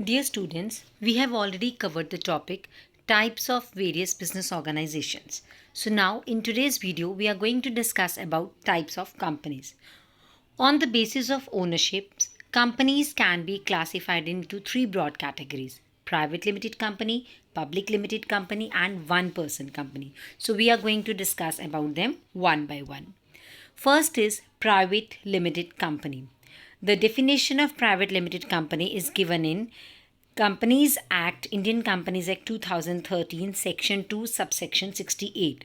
Dear students, we have already covered the topic types of various business organizations. So now in today's video we are going to discuss about types of companies. On the basis of ownership, companies can be classified into three broad categories: private limited company, public limited company and one person company. So we are going to discuss about them one by one. First is private limited company. The definition of private limited company is given in Companies Act, Indian Companies Act 2013, Section 2, subsection 68.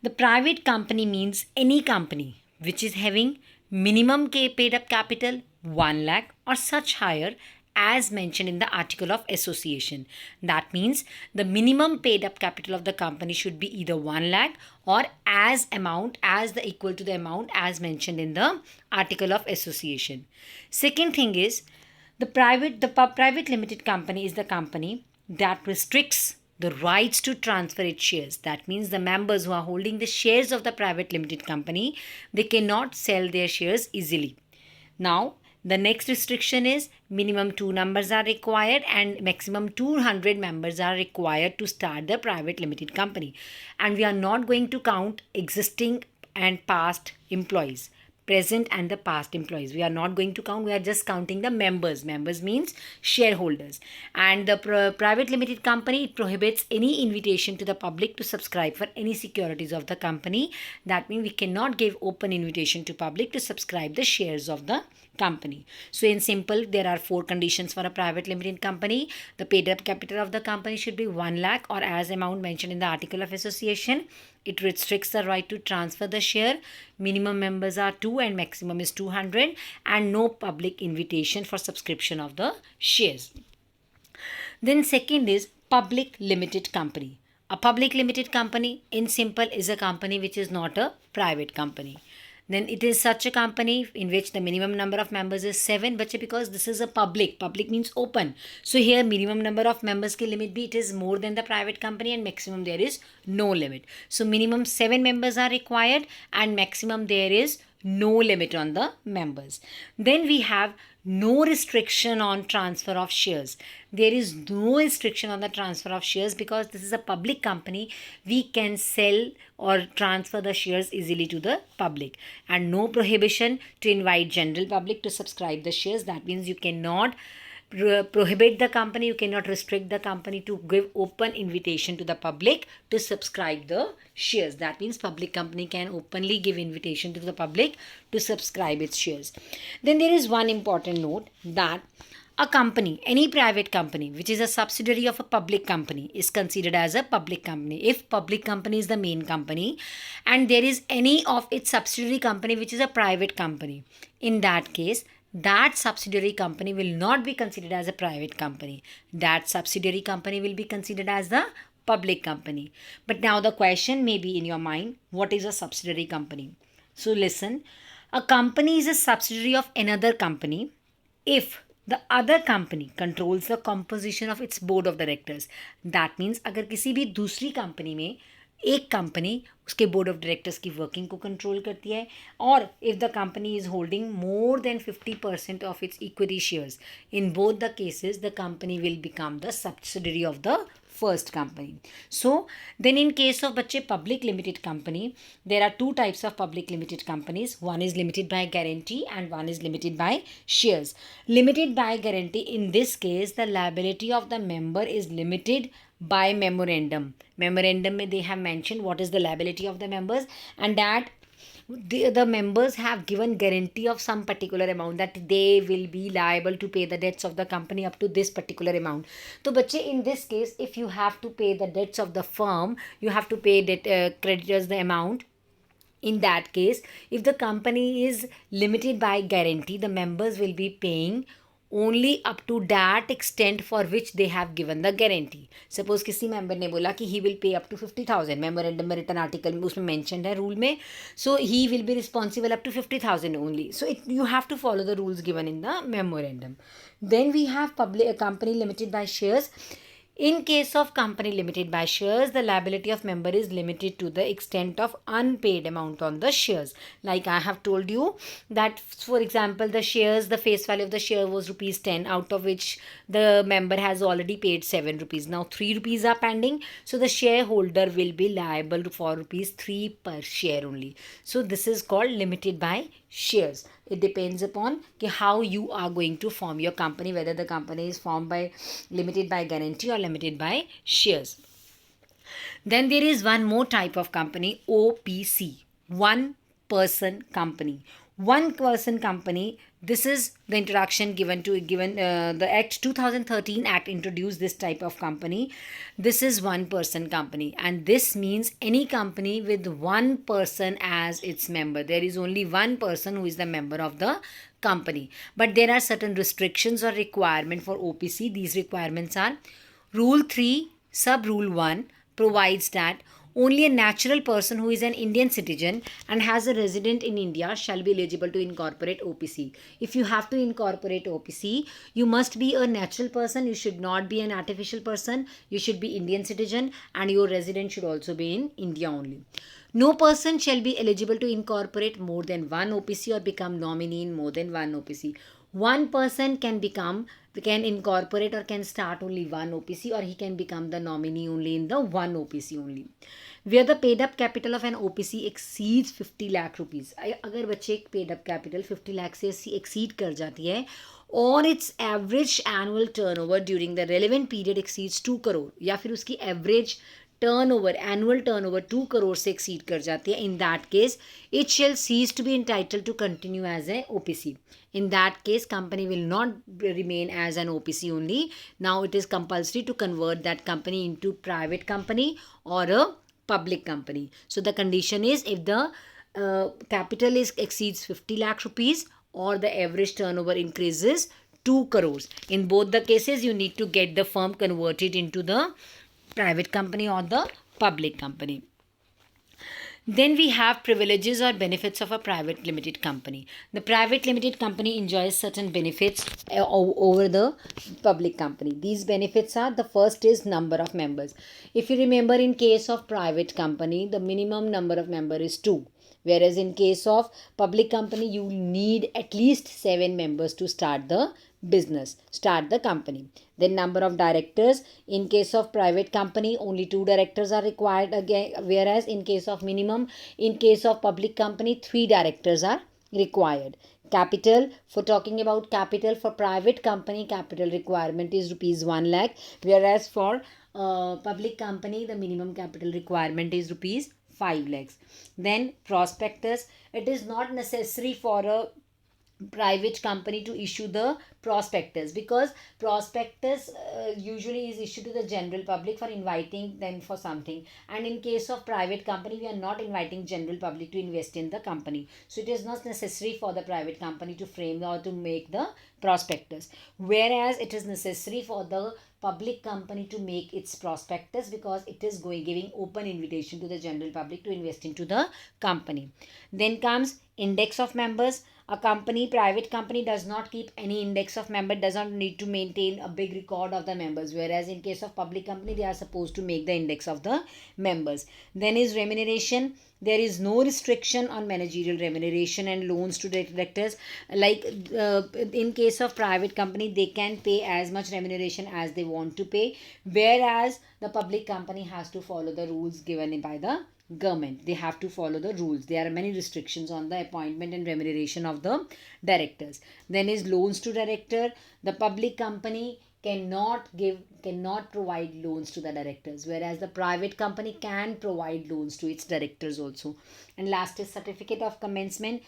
The private company means any company which is having minimum paid up capital 1 lakh or such higher as mentioned in the article of association. That means the minimum paid up capital of the company should be either 1 lakh or as the equal to the amount as mentioned in the article of association. Second thing is private limited company is the company that restricts the rights to transfer its shares. That means the members who are holding the shares of the private limited company, they cannot sell their shares easily. Now, the next restriction is minimum 2 numbers are required and maximum 200 members are required to start the private limited company. And we are not going to count existing and past employees, present and the past employees. We are not going to count. We are just counting the members. Members means shareholders. And the private limited company, it prohibits any invitation to the public to subscribe for any securities of the company. That means we cannot give open invitation to public to subscribe the shares of the company. So in simple, there are 4 conditions for a private limited company. The paid up capital of the company should be 1 lakh or as amount mentioned in the article of association. It restricts the right to transfer the share. Minimum members are 2 and maximum is 200, and no public invitation for subscription of the shares. Then second is public limited company. A public limited company in simple is a company which is not a private company. Then it is such a company in which the minimum number of members is 7, but because this is a public means open. So here minimum number of members ki limit bhi, it is more than the private company, and maximum there is no limit. So minimum 7 members are required and maximum there is no limit on the members. Then we have no restriction on transfer of shares. There is no restriction on the transfer of shares because this is a public company. We can sell or transfer the shares easily to the public, and no prohibition to invite general public to subscribe the shares. That means you cannot prohibit the company, you cannot restrict the company to give open invitation to the public to subscribe the shares. That means public company can openly give invitation to the public to subscribe its shares. Then there is one important note that a company, any private company which is a subsidiary of a public company is considered as a public company. If public company is the main company and there is any of its subsidiary company which is a private company, in that case that subsidiary company will not be considered as a private company. That subsidiary company will be considered as the public company. But now the question may be in your mind, what is a subsidiary company? So listen, a company is a subsidiary of another company if the other company controls the composition of its board of directors. That means अगर किसी भी दूसरी company में एक company उसके board of directors की working को control करती है, और if the company is holding more than 50% of its equity shares, in both the cases the company will become the subsidiary of the first company. So then in case of बच्चे public limited company, there are 2 types of public limited companies. One is limited by guarantee and one is limited by shares. Limited by guarantee, in this case the liability of the member is limited by memorandum. Memorandum mein they have mentioned what is the liability of the members, and that the members have given guarantee of some particular amount that they will be liable to pay the debts of the company up to this particular amount. So bache, in this case if you have to pay the debts of the firm, you have to pay creditors the amount. In that case, if the company is limited by guarantee, the members will be paying only up to that extent for which they have given the guarantee. Suppose किसी member ने बोला कि he will pay up to 50,000, memorandum में written article में उसमें mentioned है rule में, so he will be responsible up to 50,000 only. So you have to follow the rules given in the memorandum. Then we have company limited by shares. In case of company limited by shares, the liability of member is limited to the extent of unpaid amount on the shares. Like I have told you that, for example, the shares, the face value of the share was rupees 10, out of which the member has already paid 7 rupees. Now 3 rupees are pending. So the shareholder will be liable for rupees 3 per share only. So this is called limited by shares. It depends upon how you are going to form your company, whether the company is formed by limited by guarantee or limited by shares. Then there is one more type of company, OPC, one person company. One person company. This is the introduction given the Act 2013 Act introduced this type of company. This is one person company, and this means any company with one person as its member. There is only one person who is the member of the company, but there are certain restrictions or requirement for OPC. These requirements are: Rule 3, Sub Rule 1 provides that only a natural person who is an Indian citizen and has a resident in India shall be eligible to incorporate OPC. If you have to incorporate OPC, you must be a natural person. You should not be an artificial person. You should be Indian citizen, and your resident should also be in India only. No person shall be eligible to incorporate more than one OPC or become nominee in more than one OPC. One person can incorporate or can start only one OPC, or he can become the nominee only in the one OPC only. Where the paid up capital of an OPC exceeds 50 lakh rupees. अगर बच्चे एक paid up capital 50 lakh से exceed कर जाती है, और its average annual turnover during the relevant period exceeds 2 crore, या फिर उसकी average turnover, annual turnover 2 crore से exceed कर जाती है, in that case it shall cease to be entitled to continue as a OPC. In that case, company will not remain as an OPC only. Now it is compulsory to convert that company into private company or a public company. So the condition is, if the capital exceeds 50 lakh rupees or the average turnover increases 2 crores. In both the cases, you need to get the firm converted into the private company or the public company. Then we have privileges or benefits of a private limited company. The private limited company enjoys certain benefits over the public company. These benefits are: the first is number of members. If you remember, in case of private company, the minimum number of members is 2. Whereas in case of public company, you need at least 7 members to start the business, start the company. Then number of directors. In case of private company, only 2 directors are required again, whereas in case of public company, 3 directors are required. Capital, for talking about capital, for private company, capital requirement is rupees 1 lakh, whereas for public company, the minimum capital requirement is rupees 5 lakhs. Then prospectus. It is not necessary for a private company to issue the prospectus, because prospectus usually is issued to the general public for inviting them for something, and in case of private company, we are not inviting general public to invest in the company, so it is not necessary for the private company to frame or to make the prospectus, whereas it is necessary for the public company to make its prospectus, because it is giving open invitation to the general public to invest into the company. Then comes index of members. A private company does not keep any index of member, does not need to maintain a big record of the members, whereas in case of public company, they are supposed to make the index of the members. Then is remuneration. There is no restriction on managerial remuneration and loans to directors. Like in case of private company, they can pay as much remuneration as they want to pay, whereas the public company has to follow the rules given by the government. They have to follow the rules. There are many restrictions on the appointment and remuneration of the directors. Then is loans to director. The public company cannot provide loans to the directors, whereas the private company can provide loans to its directors also. And last is certificate of commencement.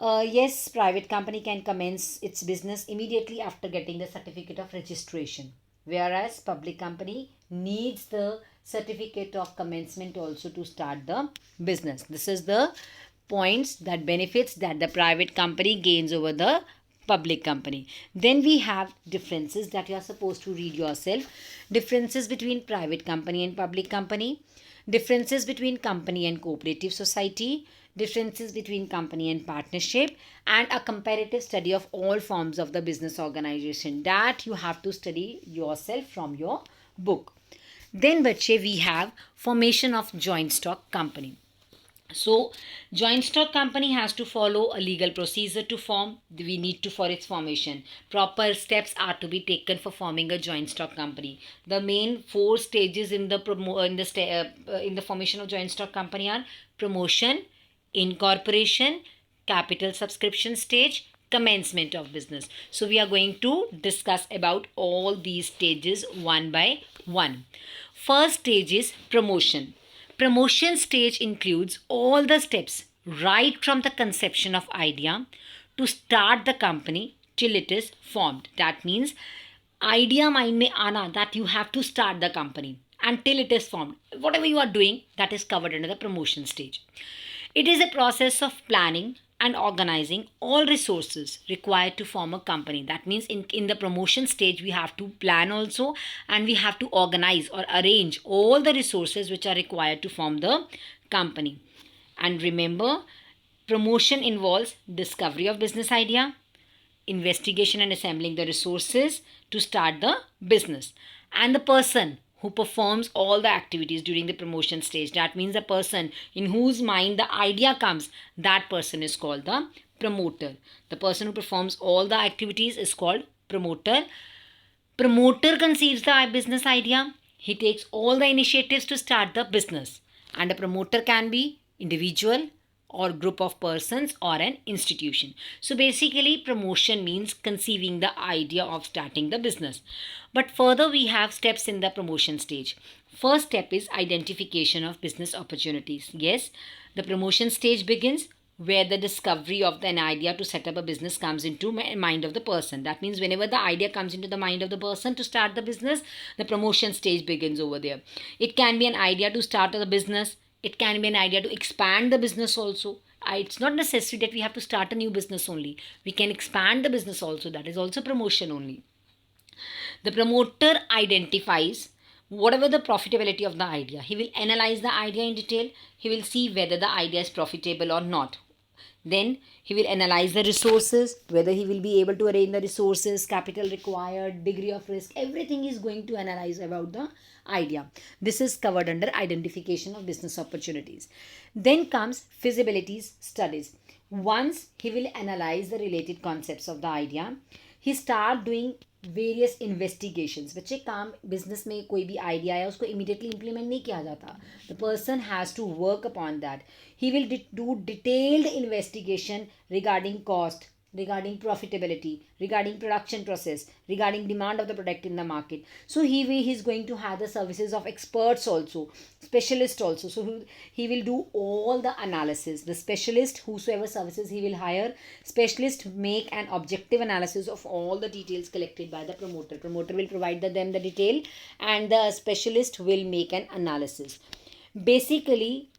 Yes, private company can commence its business immediately after getting the certificate of registration, whereas public company needs the certificate of commencement also to start the business. This is the points, that benefits that the private company gains over the public company. Then we have differences that you are supposed to read yourself. Differences between private company and public company. Differences between company and cooperative society. Differences between company and partnership, and a comparative study of all forms of the business organization, that you have to study yourself from your book. Then बच्चे we have formation of joint stock company. So, joint stock company has to follow a legal procedure to form. We need to for its formation. Proper steps are to be taken for forming a joint stock company. The main four stages in the in the formation of joint stock company are promotion, incorporation, capital subscription stage, commencement of business. So we are going to discuss about all these stages one by one. First stage is promotion. Promotion stage includes all the steps right from the conception of idea to start the company till it is formed. That means idea mind mein aana that you have to start the company until it is formed. Whatever you are doing, that is covered under the promotion stage. It is a process of planning and organizing all resources required to form a company. That means in the promotion stage, we have to plan also, and we have to organize or arrange all the resources which are required to form the company. And remember, promotion involves discovery of business idea, investigation and assembling the resources to start the business, and the person who performs all the activities during the promotion stage, that means the person in whose mind the idea comes, that person is called the promoter. The person who performs all the activities is called promoter. Promoter conceives the business idea, he takes all the initiatives to start the business, and a promoter can be individual or group of persons or an institution. So basically promotion means conceiving the idea of starting the business. But further we have steps in the promotion stage. First step is identification of business opportunities. Yes, the promotion stage begins where the discovery of an idea to set up a business comes into mind of the person. That means whenever the idea comes into the mind of the person to start the business, the promotion stage begins over there. It can be an idea to start a business, it can be an idea to expand the business also. It's not necessary that we have to start a new business only. We can expand the business also. That is also promotion only. The promoter identifies whatever the profitability of the idea. He will analyze the idea in detail. He will see whether the idea is profitable or not. Then he will analyze the resources, whether he will be able to arrange the resources, capital required, degree of risk, everything is going to analyze about the idea. This is covered under identification of business opportunities. Then comes feasibility studies. Once he will analyze the related concepts of the idea, he start doing various investigations. बच्चे काम business में कोई भी idea है उसको immediately implement नहीं किया जाता. The person has to work upon that. He will do detailed investigation regarding cost, regarding profitability, regarding production process, regarding demand of the product in the market. So he is going to have the services of experts also, specialists also. So he will do all the analysis. The specialist, whosoever services he will hire, specialist make an objective analysis of all the details collected by the promoter. Promoter will provide them the detail, and the specialist will make an analysis. Basically,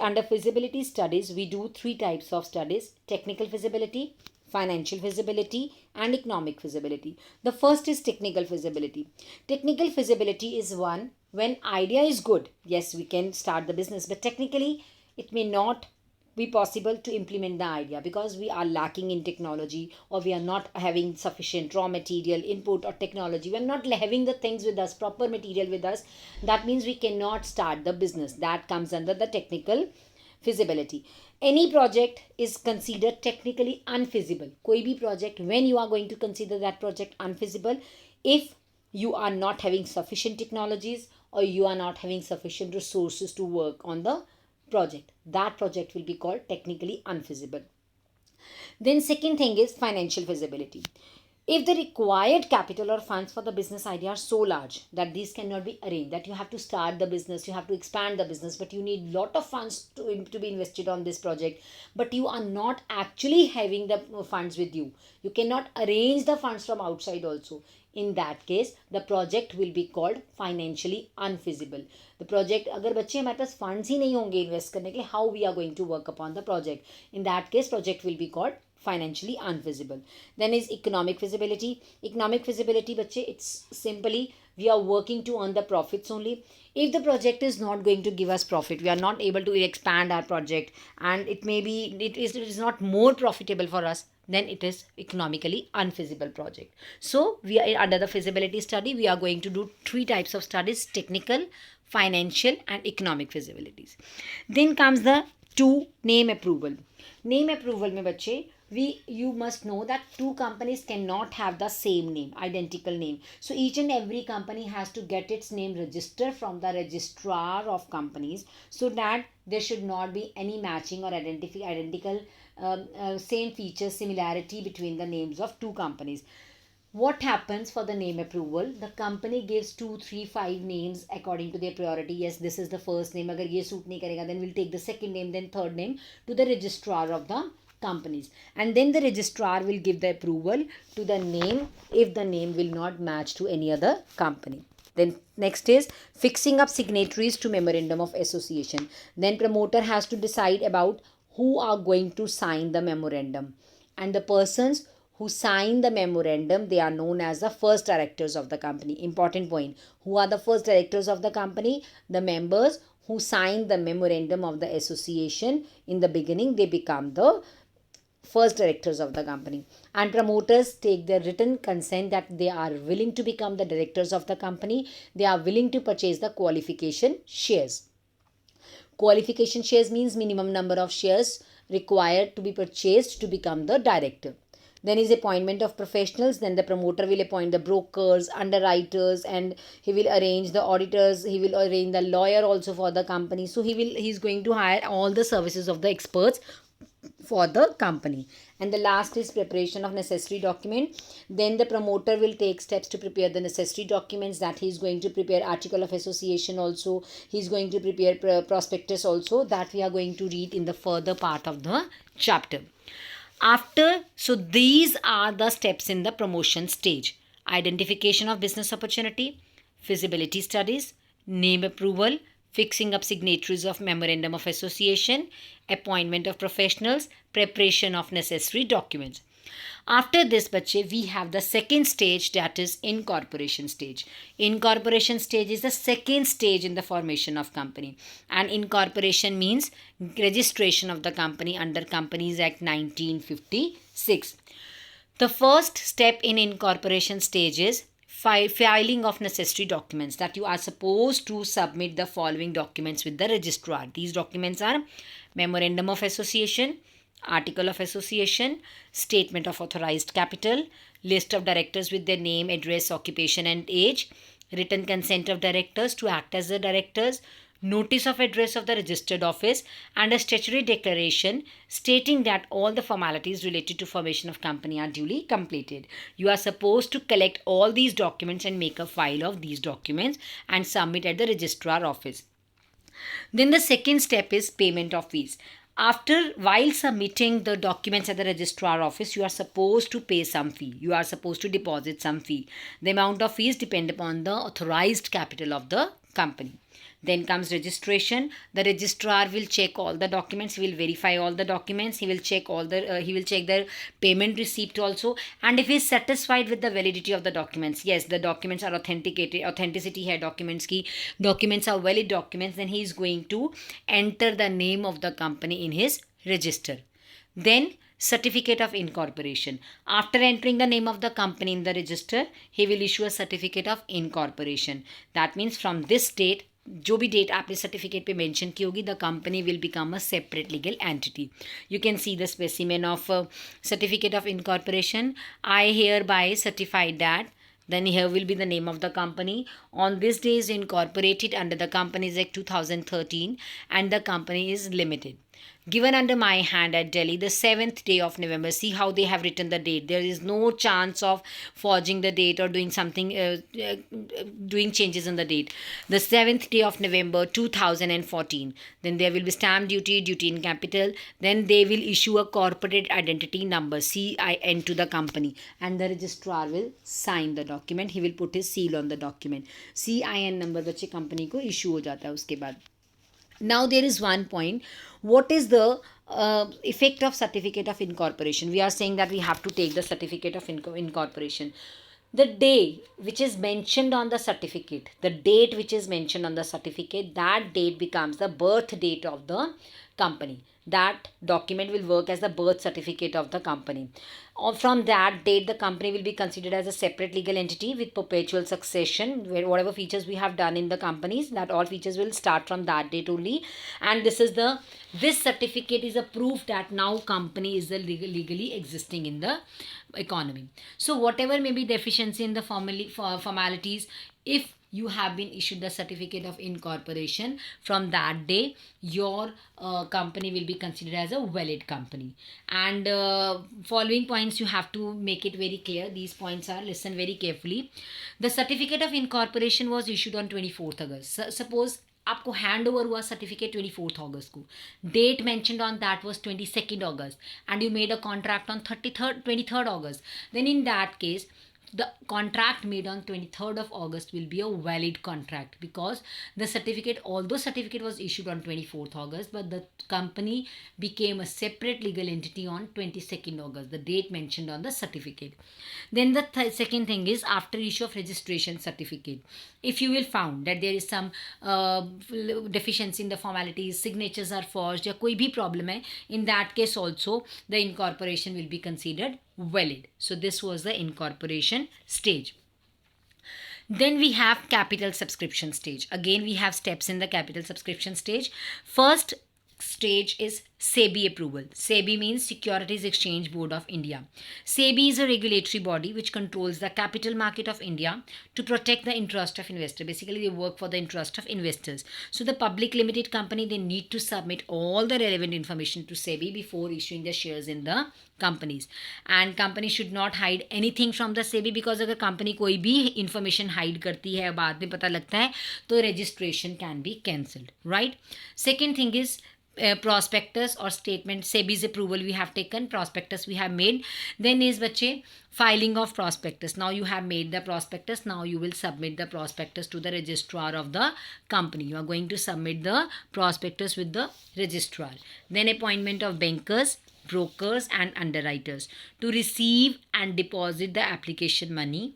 under feasibility studies, we do three types of studies: technical feasibility, financial feasibility, and economic feasibility. The first is technical feasibility. Technical feasibility is one when idea is good. Yes, we can start the business, but technically it may not be possible to implement the idea because we are lacking in technology, or we are not having sufficient raw material input or technology. We are not having the things with us, proper material with us. That means we cannot start the business. That comes under the technical feasibility. Any project is considered technically unfeasible. कोई भी project, when you are going to consider that project unfeasible, if you are not having sufficient technologies or you are not having sufficient resources to work on the project, that project will be called technically unfeasible. Then second thing is financial feasibility. If the required capital or funds for the business idea are so large that these cannot be arranged, that you have to start the business, you have to expand the business, but you need lot of funds to be invested on this project, but you are not actually having the funds with you. You cannot arrange the funds from outside also. In that case, the project will be called financially unfeasible. The project, अगर बच्चे हमारे पास funds ही नहीं होंगे invest करने के लिए, how we are going to work upon the project? In that case, project will be called financially unfeasible. Then is economic feasibility. Economic feasibility, बच्चे, it's simply we are working to earn the profits only. If the project is not going to give us profit, we are not able to expand our project, and it is not more profitable for us, then it is economically unfeasible project. So we are under the feasibility study, we are going to do three types of studies: technical, financial and economic feasibilities. Then comes the two, name approval. Name approval mein bache, you must know that two companies cannot have the same name, identical name. So each and every company has to get its name registered from the registrar of companies, so that there should not be any matching or identical same features, similarity between the names of two companies. What happens for the name approval? The company gives 2, 3, 5 names according to their priority. Yes, this is the first name. Agar ye suit nahi karega, then we'll take the second name, then third name to the registrar of the companies. And then the registrar will give the approval to the name if the name will not match to any other company. Then next is fixing up signatories to memorandum of association. Then promoter has to decide about who are going to sign the memorandum. And the persons who sign the memorandum, they are known as the first directors of the company. Important point. Who are the first directors of the company? The members who signed the memorandum of the association in the beginning, they become the first directors of the company. And promoters take their written consent that they are willing to become the directors of the company. They are willing to purchase the qualification shares. Qualification shares means minimum number of shares required to be purchased to become the director. Then is appointment of professionals. Then the promoter will appoint the brokers, underwriters, and he will arrange the auditors. He will arrange the lawyer also for the company. So he's going to hire all the services of the experts for the company. And the last is preparation of necessary document. Then the promoter will take steps to prepare the necessary documents, that he is going to prepare article of association also, he is going to prepare prospectus also, that we are going to read in the further part of the chapter. So these are the steps in the promotion stage: identification of business opportunity, feasibility studies, name approval, fixing up signatories of memorandum of association, appointment of professionals, preparation of necessary documents. After this, bache, we have the second stage, that is incorporation stage. Incorporation stage is the second stage in the formation of company. And incorporation means registration of the company under Companies Act 1956. The first step in incorporation stage is filing of necessary documents, that you are supposed to submit the following documents with the registrar. These documents are memorandum of association, article of association, statement of authorized capital, list of directors with their name, address, occupation and age, written consent of directors to act as the directors, notice of address of the registered office, and a statutory declaration stating that all the formalities related to formation of company are duly completed. You are supposed to collect all these documents and make a file of these documents and submit at the registrar office. Then the second step is payment of fees. While submitting the documents at the registrar office, you are supposed to pay some fee. You are supposed to deposit some fee. The amount of fees depend upon the authorized capital of the company. Then comes registration. The registrar will check all the documents. He will verify all the documents. He will check the payment receipt also. And if he is satisfied with the validity of the documents, yes, the documents are authenticated. Authenticity hai documents ki. Documents are valid documents. Then he is going to enter the name of the company in his register. Then certificate of incorporation. After entering the name of the company in the register, he will issue a certificate of incorporation. That means from this date, जो भी date आपने certificate पे mention की होगी, the company will become a separate legal entity. You can see the specimen of certificate of incorporation. I hereby certified that, then here will be the name of the company. On this day is incorporated under the Companies Act 2013 and the company is limited. Given under my hand at Delhi, the 7th day of November. See how they have written the date. There is no chance of forging the date or doing something, doing changes in the date. The 7th day of November 2014. Then there will be stamp duty, duty in capital. Then they will issue a corporate identity number, CIN, to the company. And the registrar will sign the document. He will put his seal on the document. CIN number बच्चे company को issue हो जाता है उसके बाद. Now there is one point. What is the effect of certificate of incorporation? We are saying that we have to take the certificate of incorporation. The day which is mentioned on the certificate, the date which is mentioned on the certificate, that date becomes the birth date of the company. that document will work as the birth certificate of the company. Or from that date, the company will be considered as a separate legal entity with perpetual succession, where whatever features we have done in the companies, that all features will start from that date only. And this certificate is a proof that now company is the legally existing in the economy. So whatever may be deficiency in the formalities, if you have been issued the certificate of incorporation, from that day your company will be considered as a valid company. And following points you have to make it very clear. These points are, listen very carefully. The certificate of incorporation was issued on 24th August. Suppose आपको hand over हुआ certificate 24th अगस्त को, date mentioned on that was 22nd August, and you made a contract on 23rd August, then in that case the contract made on 23rd of August will be a valid contract, because the certificate, although certificate was issued on 24th August, but the company became a separate legal entity on 22nd August, the date mentioned on the certificate. Then the second thing is, after issue of registration certificate, if you will found that there is some deficiency in the formalities, signatures are forged, या कोई भी problem है, in that case also the incorporation will be considered valid. So this was the incorporation stage. Then we have capital subscription stage. Again, we have steps in the capital subscription stage. First stage is SEBI approval. SEBI means Securities Exchange Board of India. SEBI is a regulatory body which controls the capital market of India to protect the interest of investor. Basically, they work for the interest of investors. So the public limited company, they need to submit all the relevant information to SEBI before issuing the shares in the companies. And company should not hide anything from the SEBI, because अगर company कोई भी information hide करती है, बाद में पता लगता है, तो registration can be cancelled, right? Second thing is prospectus or statement. SEBI's approval we have taken, prospectus we have made. Then is बच्चे filing of prospectus. Now you have made the prospectus, now you will submit the prospectus to the registrar of the company. You are going to submit the prospectus with the registrar. Then appointment of bankers, brokers and underwriters to receive and deposit the application money.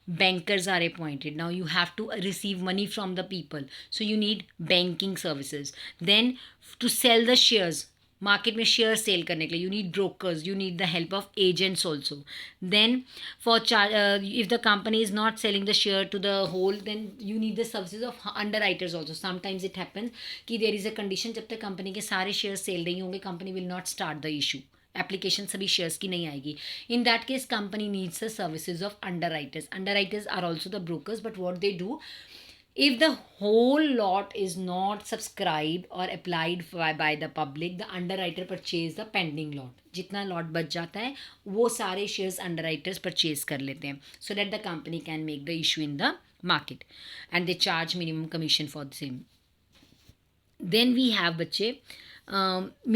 Bankers are appointed. Now you have to receive money from the people, so you need banking services. Then to sell the shares, market में share cell करने के लिए, you need brokers, you need the help of agents also. Then for if the company is not selling the share to the whole, then you need the services of underwriters also. Sometimes it happens कि there is a condition, जब तक company के सारे share sale नहीं होंगे, company will not start the issue. Application सभी shares की नहीं आएगी. In that case company needs the services of underwriters. Underwriters are also the brokers, but what they do, if the whole lot is not subscribed or applied by the public, the underwriter purchase the pending lot. जितना lot बच जाता है वो सारे shares underwriters purchase कर लेते हैं, so that the company can make the issue in the market, and they charge minimum commission for the same. Then we have बच्चे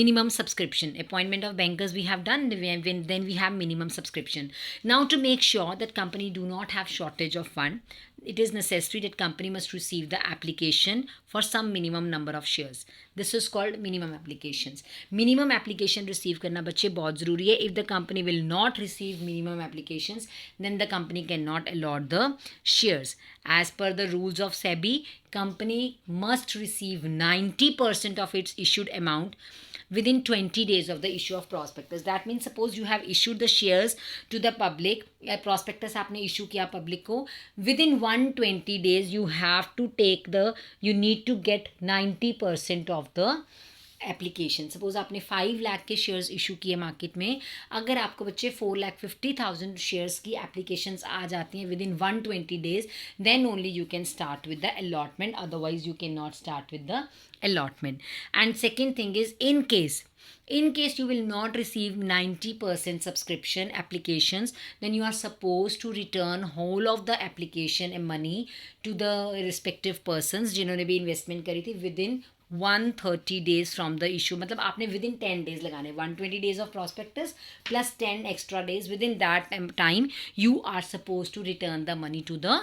minimum subscription. Appointment of bankers we have done, then we have minimum subscription. Now to make sure that company do not have shortage of fund, it is necessary that company must receive the application for some minimum number of shares. This is called minimum applications. Minimum application receive करना बच्चे बहुत ज़रूरी है. If the company will not receive minimum applications, then the company cannot allot the shares. As per the rules of SEBI, company must receive 90% of its issued amount within 20 days of the issue of prospectus. That means suppose you have issued the shares to the public, prospectus आपने issue किया public को, within 120 days you have to take the, you need to get 90% of the application. Suppose आपने 5 लाख के shares issue किए market में, अगर आपको बच्चे 4,50,000 शेयर्स की एप्लीकेशंस आ जाती हैं within 120 days, then only you can start with the allotment, otherwise you can not start with the allotment. And second thing is, in case you will not receive 90% subscription applications, then you are supposed to return whole of the application and money to the respective persons जिन्होंने भी investment करी थी within 130 days from the issue. मतलब आपने within 10 days लगाने, 120 days of prospectus plus 10 extra days. Within that time you are supposed to return the money to the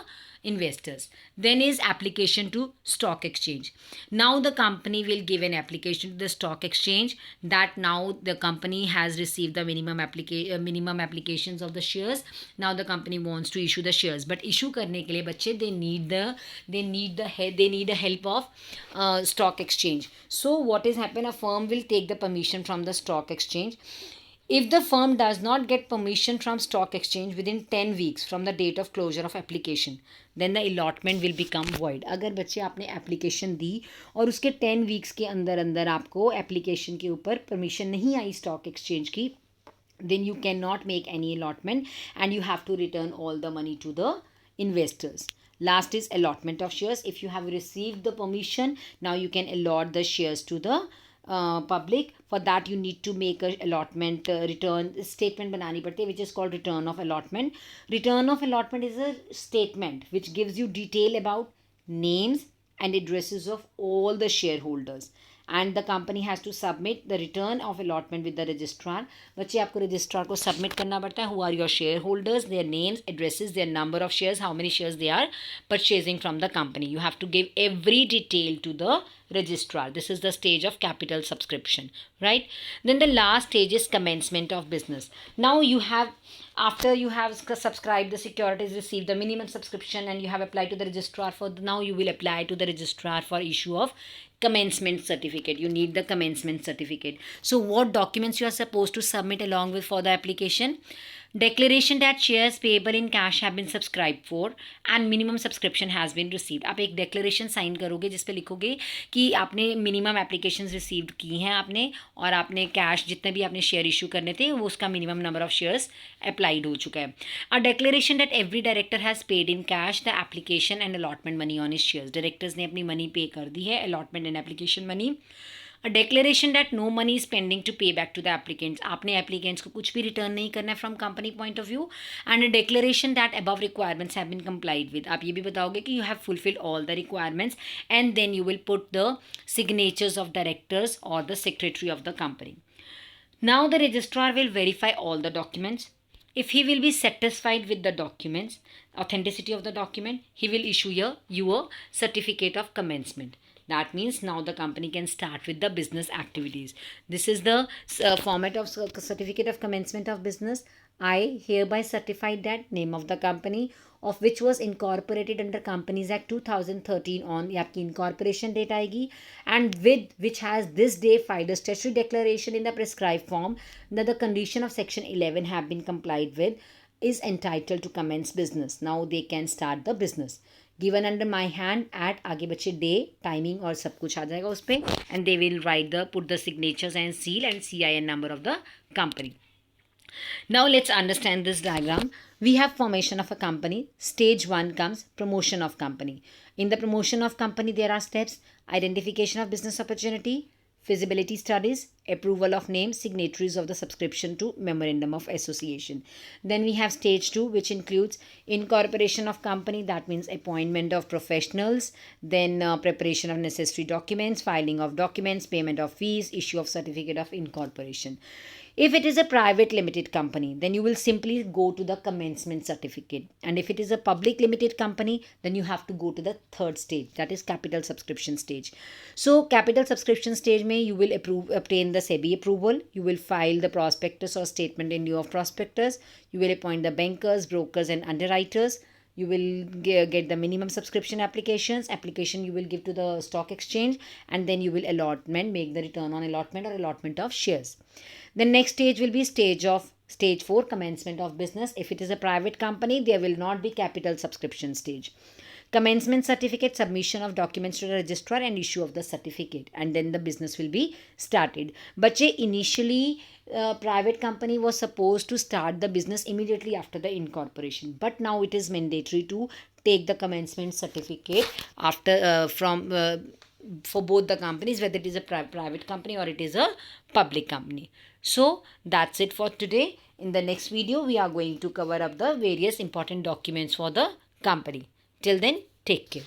investors. Then is application to stock exchange. Now the company will give an application to the stock exchange that now the company has received the minimum applications of the shares. Now the company wants to issue the shares, but issue करने के लिए बच्चे they need the help of stock exchange. So what is happen, a firm will take the permission from the stock exchange. If the firm does not get permission from stock exchange within 10 weeks from the date of closure of application, then the allotment will become void. अगर बच्चे आपने application दी और उसके 10 weeks के अंदर अंदर आपको application के ऊपर permission नहीं आई stock exchange की, then you cannot make any allotment and you have to return all the money to the investors. Last is allotment of shares. If you have received the permission, now you can allot the shares to the public. For that you need to make a allotment return statement banani padti hai, which is called return of allotment. Return of allotment is a statement which gives you detail about names and addresses of all the shareholders, and the company has to submit the return of allotment with the registrar. बच्चे आपको registrar को submit करना पड़ता है who are your shareholders, their names, addresses, their number of shares, how many shares they are purchasing from the company. You have to give every detail to the registrar. This is the stage of capital subscription, right? Then the last stage is commencement of business. Now you have, after you have subscribed the securities, received the minimum subscription, and you have applied to the registrar for, now you will apply to the registrar for issue of commencement certificate. You need the commencement certificate. So what documents you are supposed to submit along with for the application? Declaration that shares payable in cash have been subscribed for and minimum subscription has been received. आप एक declaration sign करोगे जिस पे लिखोगे कि आपने minimum applications received की हैं आपने, और आपने cash जितने भी आपने share issue करने थे वो उसका minimum number of shares applied हो चुका है. A declaration that every director has paid in cash the application and allotment money on his shares. Directors ने अपनी money pay कर दी है, allotment and application money. A declaration that no money is pending to pay back to the applicants. आपने applicants को कुछ भी return नहीं करना है from company point of view. And a declaration that above requirements have been complied with. आप ये भी बताओगे कि you have fulfilled all the requirements, and then you will put the signatures of directors or the secretary of the company. Now the registrar will verify all the documents. If he will be satisfied with the documents, authenticity of the document, he will issue you a certificate of commencement. That means now the company can start with the business activities. This is the format of certificate of commencement of business. I hereby certify that name of the company of which was incorporated under Companies Act 2013 on ये आपकी incorporation date आएगी, and with which has this day filed a statutory declaration in the prescribed form that the condition of section 11 have been complied with, is entitled to commence business. Now they can start the business. Given under my hand at आगे बच्चे day, timing और सब कुछ आ जाएगा उस पर, and they will write the, put the signatures and seal and CIN number of the company. Now let's understand this diagram. We have formation of a company. Stage 1 comes promotion of company. In the promotion of company there are steps: identification of business opportunity, feasibility studies, approval of names, signatories of the subscription to memorandum of association. Then we have stage 2, which includes incorporation of company, that means appointment of professionals, then preparation of necessary documents, filing of documents, payment of fees, issue of certificate of incorporation. If it is a private limited company, then you will simply go to the commencement certificate. And if it is a public limited company, then you have to go to the third stage, that is capital subscription stage. So capital subscription stage mein you will obtain the SEBI approval, you will file the prospectus or statement in lieu of prospectus, you will appoint the bankers, brokers and underwriters, you will get the minimum subscription application you will give to the stock exchange, and then you will make the return on allotment or allotment of shares. The next stage will be stage 4, commencement of business. If it is a private company, there will not be capital subscription stage. Commencement certificate, submission of documents to the registrar and issue of the certificate, and then the business will be started. But initially private company was supposed to start the business immediately after the incorporation, but now it is mandatory to take the commencement certificate after for both the companies, whether it is a private company or it is a public company. So that's it for today. In the next video we are going to cover up the various important documents for the company. Till then, take care.